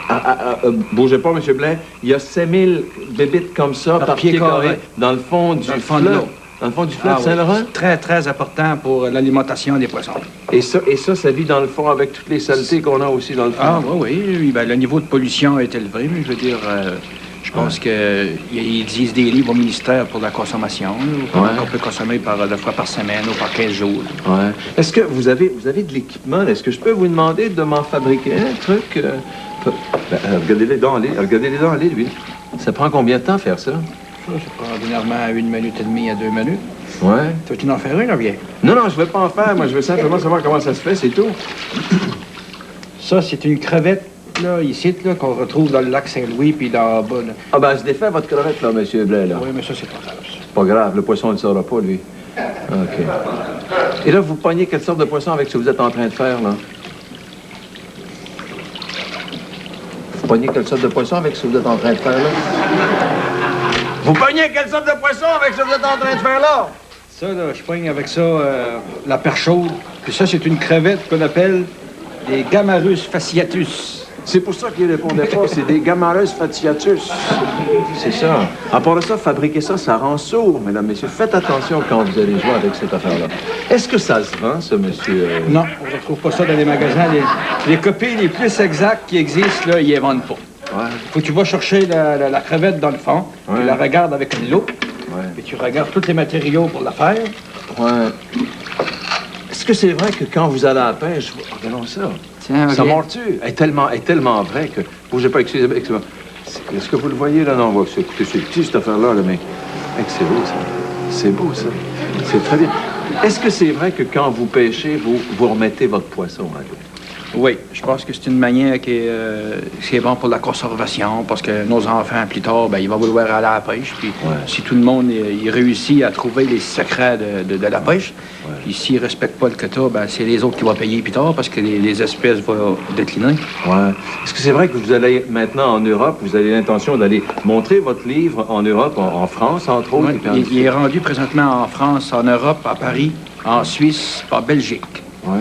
Bougez pas, M. Blais. Il y a 5000 bébites comme ça par pied carré dans le fond du fleuve. Dans le fond du fleuve Saint-Laurent? Oui. Très, très important pour l'alimentation des poissons. Et ça, ça vit dans le fond avec toutes les saletés qu'on a aussi dans le fond? Ah, oui. Ben, le niveau de pollution est élevé, mais je veux dire, je pense qu'ils disent des livres au ministère pour la consommation, qu'on peut consommer 2 fois par semaine ou par 15 jours. Ouais. Est-ce que vous avez de l'équipement? Est-ce que je peux vous demander de m'en fabriquer un truc? Regardez-les dents aller, lui. Ça prend combien de temps faire ça? Ça prend ordinairement 1 minute et demie à 2 minutes. Ouais. Tu veux-tu en faire un, là, vieux? Non, je veux pas en faire. Moi, je veux simplement savoir comment ça se fait, c'est tout. Ça, c'est une crevette, là, ici, là, qu'on retrouve dans le lac Saint-Louis, puis dans bas, là. Ah, ben, je défais votre crevette, là, M. Blais, là. Oui, mais ça, c'est pas grave. Pas grave, le poisson ne le saura pas, lui. OK. Et là, vous pognez quelle sorte de poisson avec ce que vous êtes en train de faire, là? Vous pognez quelle sorte de poisson avec ce que vous êtes en train de faire, là? Vous pognez quelle sorte de poisson avec ce que vous êtes en train de faire, là? Ça, là, je pogne avec ça la perche chaude. Puis ça, c'est une crevette qu'on appelle des Gamarus fasciatus. C'est pour ça qu'il répondait pas, c'est des Gamarus fasciatus. C'est ça. À part de ça, fabriquer ça, ça rend sourd, mesdames, messieurs. Faites attention quand vous allez jouer avec cette affaire-là. Est-ce que ça se vend, ça, monsieur? Non, on ne retrouve pas ça dans les magasins. Les copies les plus exactes qui existent, là, ils les vendent pas. Ouais. Faut que tu vas chercher la crevette dans le fond, tu la regardes avec une loupe, puis tu regardes tous les matériaux pour la faire. Ouais. Est-ce que c'est vrai que quand vous allez à la pêche, regardons ça. Tiens, ça mord-tu? Elle est tellement vrai que... Bougez pas, excusez-moi. Est-ce que vous le voyez, là? Non, écoutez, c'est petit, cette affaire-là, là, mais... C'est beau, ça. C'est beau, ça. C'est très bien. Est-ce que c'est vrai que quand vous pêchez, vous remettez votre poisson à l'eau? Oui, je pense que c'est une manière qui est bon pour la conservation, parce que nos enfants, plus tard, ben, ils vont vouloir aller à la pêche. Puis si tout le monde il réussit à trouver les secrets de la pêche, puis s'ils ne respectent pas le quota, ben, c'est les autres qui vont payer plus tard, parce que les espèces vont décliner. Ouais. Est-ce que c'est vrai que vous allez maintenant en Europe, vous avez l'intention d'aller montrer votre livre en Europe, en France, entre autres? Ouais, il est rendu présentement en France, en Europe, à Paris, en Suisse, en Belgique. Ouais.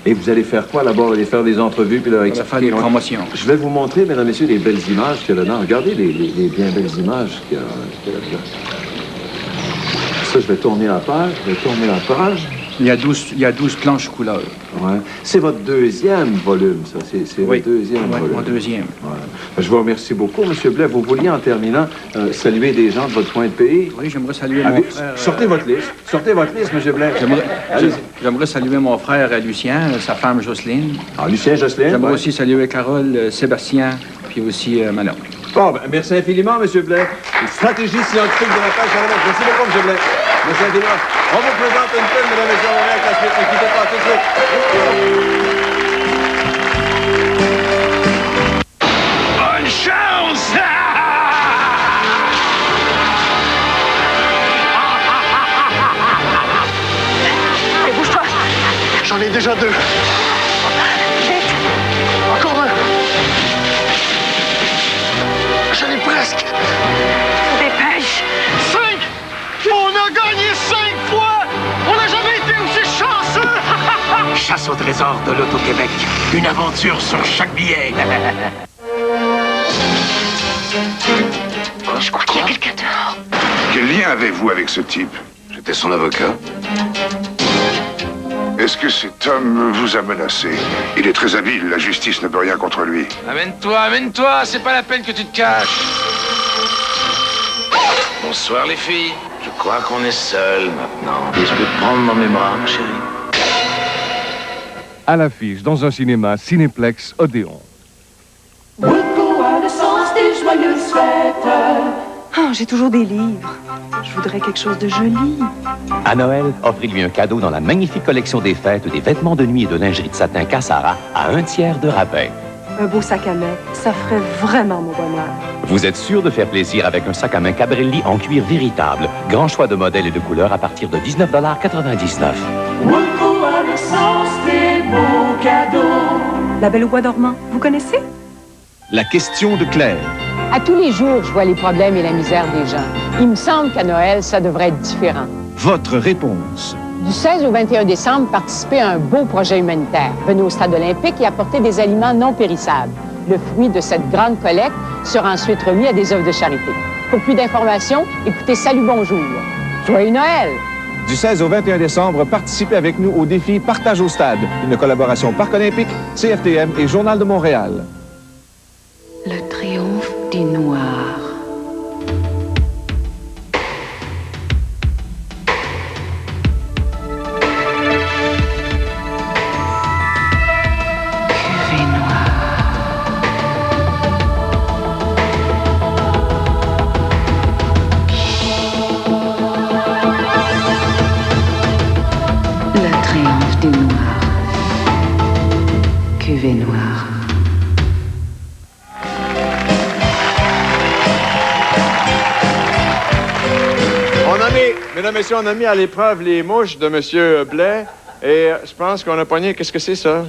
Et vous allez faire quoi là-bas? Vous allez faire des entrevues puis leur expliquer... faire des promotions. Je vais vous montrer, mesdames et messieurs, les belles images qu'il y a là-dedans. Regardez les bien belles images qu'il y a là-dedans. Ça, je vais tourner la page. Il y a 12 planches couleurs. Ouais. C'est votre deuxième volume, ça. C'est votre deuxième volume. Mon deuxième. Ouais. Je vous remercie beaucoup, M. Blais. Vous vouliez, en terminant, saluer des gens de votre coin de pays? Oui, j'aimerais saluer mon frère... Sortez votre liste. Sortez votre liste, M. Blais. J'aimerais saluer mon frère Lucien, sa femme Jocelyne. Ah, Lucien, Jocelyne. J'aimerais aussi saluer Carole, Sébastien, puis aussi Manon. Bon, ben, merci infiniment, M. Blais. Une stratégie scientifique de la pêche à la mer. Merci beaucoup, M. Blais. Merci infiniment. On vous présente une film, mesdames et messieurs, on revient avec la suite. Ne quittez pas tout de suite. Bonne chance! Hey, bouge-toi! J'en ai déjà 2. Vite! Encore un! J'en ai presque! Dépêche! 5! On a gagné 5 fois! On n'a jamais été aussi chanceux! Chasse au trésor de l'Auto-Québec. Une aventure sur chaque billet. Je crois qu'il y a quelqu'un dehors. Quel lien avez-vous avec ce type? J'étais son avocat. Est-ce que cet homme vous a menacé? Il est très habile, la justice ne peut rien contre lui. Amène-toi, c'est pas la peine que tu te caches. Bonsoir les filles, je crois qu'on est seuls maintenant. Et je peux te prendre dans mes bras, ma chérie. À l'affiche, dans un cinéma Cinéplex Odéon. We'll go à l'essence des joyeuses fêtes. Oh, j'ai toujours des livres. Je voudrais quelque chose de joli. À Noël, offrez-lui un cadeau dans la magnifique collection des fêtes des vêtements de nuit et de lingerie de satin Cassara à 1/3 de rabais. Un beau sac à main, ça ferait vraiment mon bonheur. Vous êtes sûr de faire plaisir avec un sac à main Cabrelli en cuir véritable. Grand choix de modèles et de couleurs à partir de 19,99 $. We'll go à l'essence des beaux cadeaux. La Belle au bois dormant, vous connaissez? La question de Claire. À tous les jours, je vois les problèmes et la misère des gens. Il me semble qu'à Noël, ça devrait être différent. Votre réponse. Du 16 au 21 décembre, participez à un beau projet humanitaire. Venez au Stade olympique et apportez des aliments non périssables. Le fruit de cette grande collecte sera ensuite remis à des œuvres de charité. Pour plus d'informations, écoutez Salut Bonjour. Joyeux Noël! Du 16 au 21 décembre, participez avec nous au défi Partage au stade, une collaboration Parc olympique, CFTM et Journal de Montréal. Le triomphe du noir. Cuvée noire. Mesdames, Messieurs, on a mis à l'épreuve les mouches de M. Blais et je pense qu'on a pogné... Qu'est-ce que c'est, ça?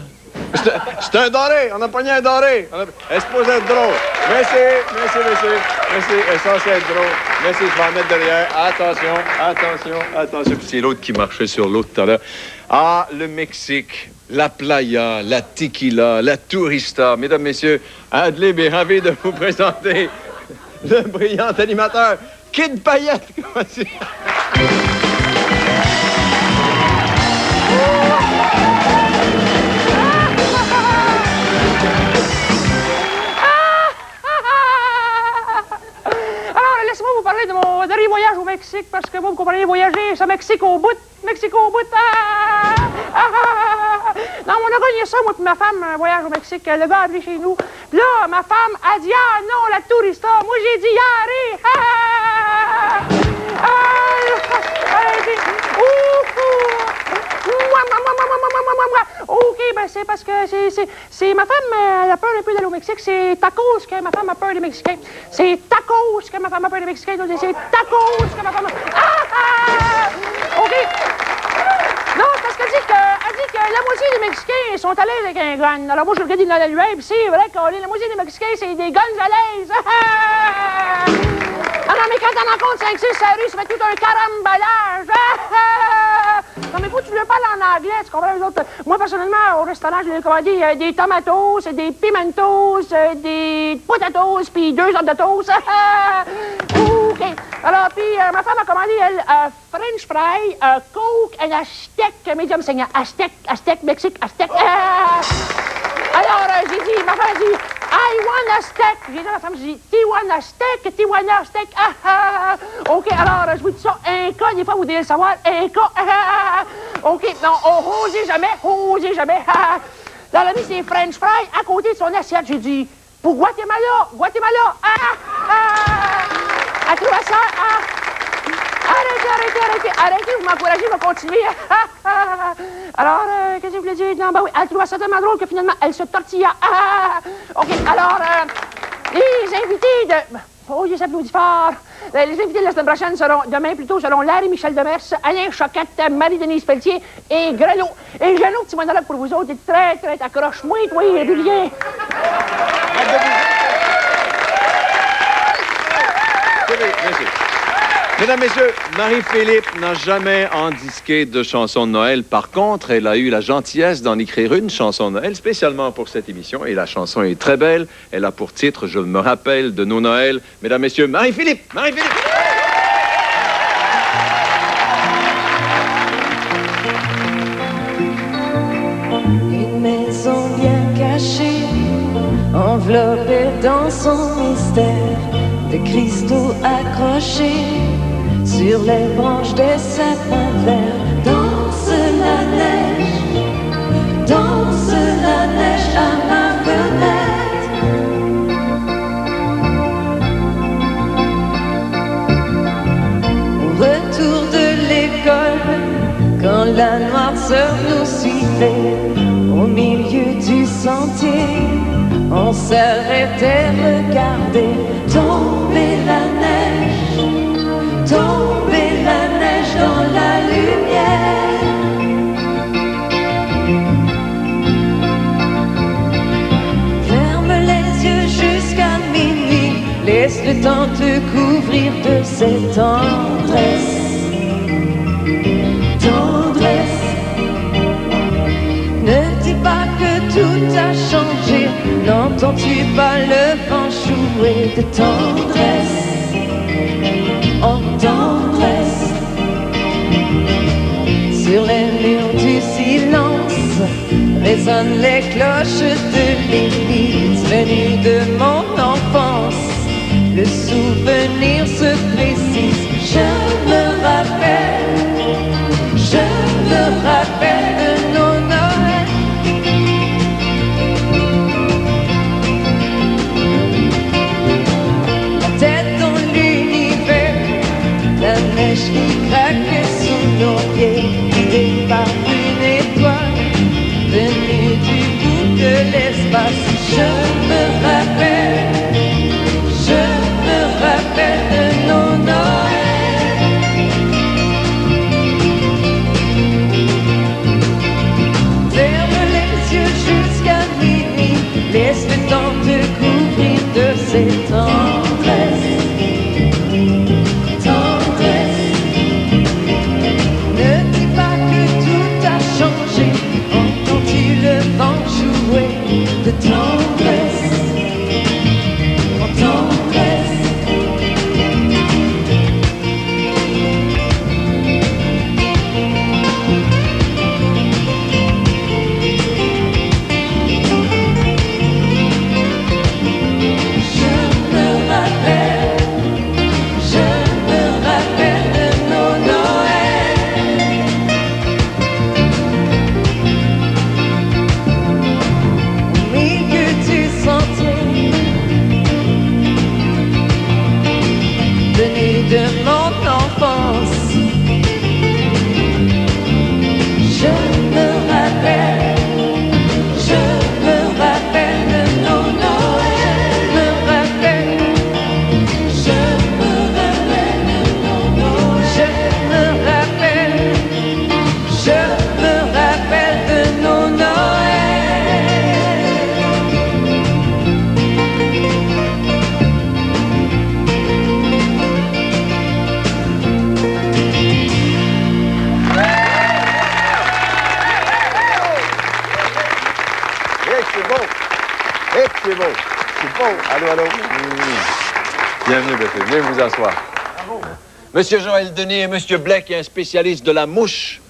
C'est un doré! On a pogné un doré! Elle est supposée être drôle. Merci. Elle est censée être drôle. Merci, je vais en mettre derrière. Attention. Puis c'est l'autre qui marchait sur l'autre tout à l'heure. Ah, le Mexique, la playa, la tequila, la tourista. Mesdames, Messieurs, Adlib est ravi de vous présenter le brillant animateur Kid Payette. Comment c'est? Laissez-moi vous parler de mon dernier voyage au Mexique, parce que vous comprenez, voyager, c'est Mexique au bout. Non, on a gagné ça, moi et ma femme, un voyage au Mexique. Le gars a appelé chez nous. Puis là, ma femme a dit, ah non, la tourista. Moi, j'ai dit, yari. OK, ben c'est parce que c'est ma femme, elle a peur un peu d'aller au Mexique. C'est tacos que ma femme a peur des Mexicains. C'est tacos que ma femme a peur des Mexicains. C'est tacos que ma femme a... OK. Non, parce qu'elle dit que la moitié des Mexicains sont à l'aise avec un gun. Alors moi, je regarde dans l'annuaire, puis c'est vrai que la moitié des Mexicains, c'est des guns à l'aise. Ah non, mais quand t'en rencontres 5-6 à la rue, ça fait tout un carambolage. Non, mais faut que tu le parles en anglais, tu comprends, les autres? Moi, personnellement, au restaurant, je lui ai commandé des tomatos, des pimentos, des potatoes, puis 2 sortes de toast. OK. Alors, puis ma femme a commandé, elle, French fry, Coke, et un steak medium saignant. Un steak, Mexique, un steak. Alors, j'ai dit, ma femme a dit, I want a steak. J'ai dit à ma femme, j'ai dit, Tijuana steak. OK, alors, je vous dis ça, un cas, des fois, vous devez le savoir, un cas. OK, non, osez jamais. Là, elle a mis ses French fries à côté de son assiette. J'ai dit, pour Guatemala. Elle trouve ça, Arrêtez, vous m'encouragez, je vais continuer. Alors, qu'est-ce que je voulais dire? Non, ben oui, elle trouve ça tellement drôle que finalement, elle se tortilla. OK, alors, les invités de... Oh, j'ai applaudi fort. Les invités de la semaine prochaine demain plutôt, seront Larry Michel Demers, Alain Choquette, Marie-Denise Pelletier et Grelot. Et j'ai un autre petit monologue pour vous autres, il est très accroche-moi, toi, régulier. Merci. Mesdames, Messieurs, Marie-Philippe n'a jamais endisqué de chanson de Noël. Par contre, elle a eu la gentillesse d'en écrire une chanson de Noël spécialement pour cette émission. Et la chanson est très belle. Elle a pour titre « Je me rappelle de nos Noëls ». Mesdames, Messieurs, Marie-Philippe! Une maison bien cachée, enveloppée dans son mystère, de cristaux accrochés sur les branches des sapins verts. Danse la neige à ma fenêtre. Au retour de l'école, quand la noirceur nous suivait, au milieu du sentier, on s'arrêtait regarder tomber la neige dans la lumière. Ferme les yeux jusqu'à minuit, laisse le temps te couvrir de cette tendresse. Ne dis pas que tout a changé, n'entends-tu pas le vent chouer de tendresse? Oh, tendresse. sonnent les cloches de l'église venues de mon enfance. Le souvenir se précise. Je me rappelle de nos Noëls. La tête dans l'univers, la neige qui craque sous nos pieds, guidée par une étoile venue du bout de l'espace. Je me rappelle de nos Noëls. Ferme les yeux jusqu'à minuit, laisse le temps te couvrir de ses tendresses. Ne dis pas que tout a changé, entends-tu le vent jouer de tendresse, en tendresse. Je me rappelle de nos Noëls. Oui, que tu sentiers venu de mon enfance. Je me rappelle de nos Noëls. Je me rappelle de nos Noëls. Je me rappelle de nos C'est beau. C'est beau. Allô, allô. Bienvenue, monsieur. Venez vous asseoir. Monsieur Joël Denis et monsieur Blake est un spécialiste de la mouche.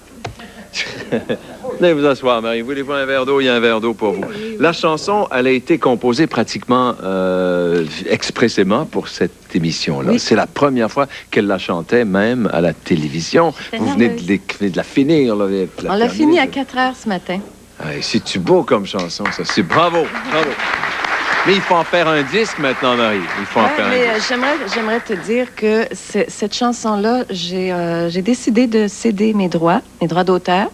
Venez vous asseoir, Marie. Voulez-vous un verre d'eau? Il y a un verre d'eau pour vous. La chanson, elle a été composée pratiquement expressément pour cette émission-là. Oui. C'est la première fois qu'elle la chantait, même à la télévision. Vous venez de la finir. Là, on l'a fini à 4 heures ce matin. C'est-tu beau comme chanson, ça? C'est bravo, bravo. Mais il faut en faire un disque maintenant, Marie. Il faut en faire un disque. J'aimerais te dire que cette chanson-là, j'ai décidé de céder mes droits d'auteur.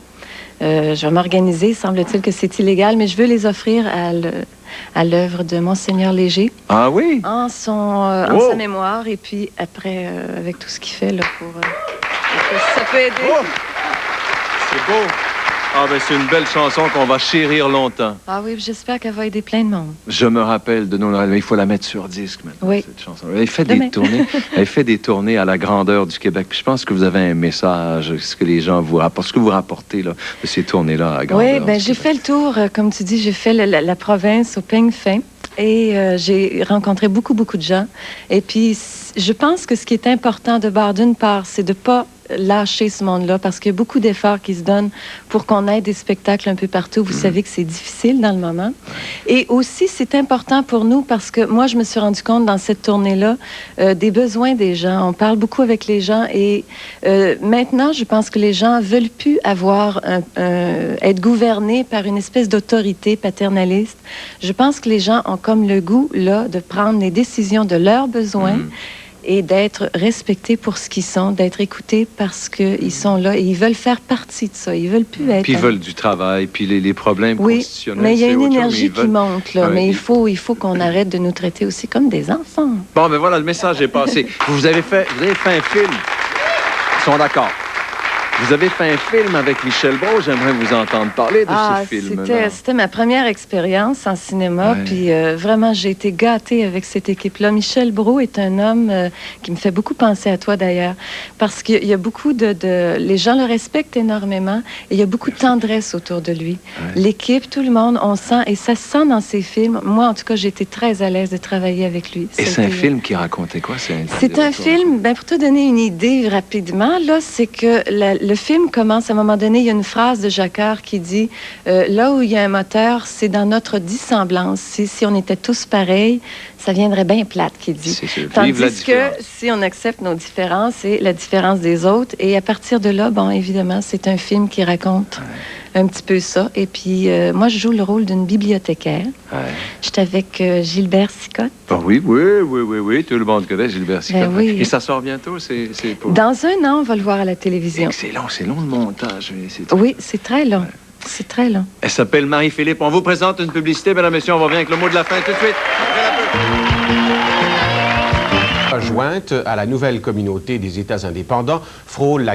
Je vais m'organiser. Semble-t-il que c'est illégal, mais je veux les offrir à l'œuvre de Monseigneur Léger. Ah oui? En sa mémoire. Et puis après, avec tout ce qu'il fait, là, ça peut aider. Oh! C'est beau. Ah, ben c'est une belle chanson qu'on va chérir longtemps. Ah oui, j'espère qu'elle va aider plein de monde. Je me rappelle de nos Noëls. Il faut la mettre sur disque maintenant, oui. Cette chanson. Elle fait des tournées à la grandeur du Québec. Puis je pense que vous avez un message, ce que les gens vous rapportent, ce que vous rapportez là, de ces tournées-là à la grandeur. Oui, ben j'ai fait le tour, comme tu dis, j'ai fait la province au peigne fin. Et j'ai rencontré beaucoup de gens. Et puis, je pense que ce qui est important de bord, d'une part, c'est de ne pas lâcher ce monde-là, parce qu'il y a beaucoup d'efforts qui se donnent pour qu'on ait des spectacles un peu partout. Vous savez que c'est difficile dans le moment. Et aussi, c'est important pour nous, parce que moi, je me suis rendu compte dans cette tournée-là des besoins des gens. On parle beaucoup avec les gens et maintenant, je pense que les gens veulent plus être gouvernés par une espèce d'autorité paternaliste. Je pense que les gens ont comme le goût, là, de prendre les décisions de leurs besoins et d'être respectés pour ce qu'ils sont, d'être écoutés parce qu'ils sont là et ils veulent faire partie de ça. Ils veulent plus être... Puis ils veulent du travail, puis les problèmes constitutionnels. Mais il y a une énergie qui monte, là. Mais il faut qu'on arrête de nous traiter aussi comme des enfants. Bon, ben voilà, le message est passé. Vous avez fait un film. Ils sont d'accord. Vous avez fait un film avec Michel Brault. J'aimerais vous entendre parler de ce film-là. C'était ma première expérience en cinéma. Ouais. Puis vraiment, j'ai été gâtée avec cette équipe-là. Michel Brault est un homme qui me fait beaucoup penser à toi, d'ailleurs. Parce qu'il y a beaucoup les gens le respectent énormément. Et il y a beaucoup de tendresse autour de lui. Ouais. L'équipe, tout le monde, on sent. Et ça se sent dans ses films. Moi, en tout cas, j'ai été très à l'aise de travailler avec lui. Et c'est un film qui racontait quoi? C'est un film, pour te donner une idée rapidement, là, c'est que le film commence, à un moment donné, il y a une phrase de Jacquard qui dit là où il y a un moteur, c'est dans notre dissemblance. Si on était tous pareils, ça viendrait bien plate, qu'il dit. Tandis que si on accepte nos différences, c'est la différence des autres. Et à partir de là, bon, évidemment, c'est un film qui raconte un petit peu ça. Et puis, moi, je joue le rôle d'une bibliothécaire. J'étais avec Gilbert Sicotte. Ah oui, tout le monde connaît Gilbert Sicotte. Ben oui. Et ça sort bientôt, c'est pour... Dans un an, on va le voir à la télévision. Excellent, c'est long le montage. Oui, c'est très long. C'est très long. Elle s'appelle Marie-Philippe. On vous présente une publicité, mesdames et messieurs. On revient avec le mot de la fin tout de suite. Jointe à la nouvelle communauté des États indépendants frôle la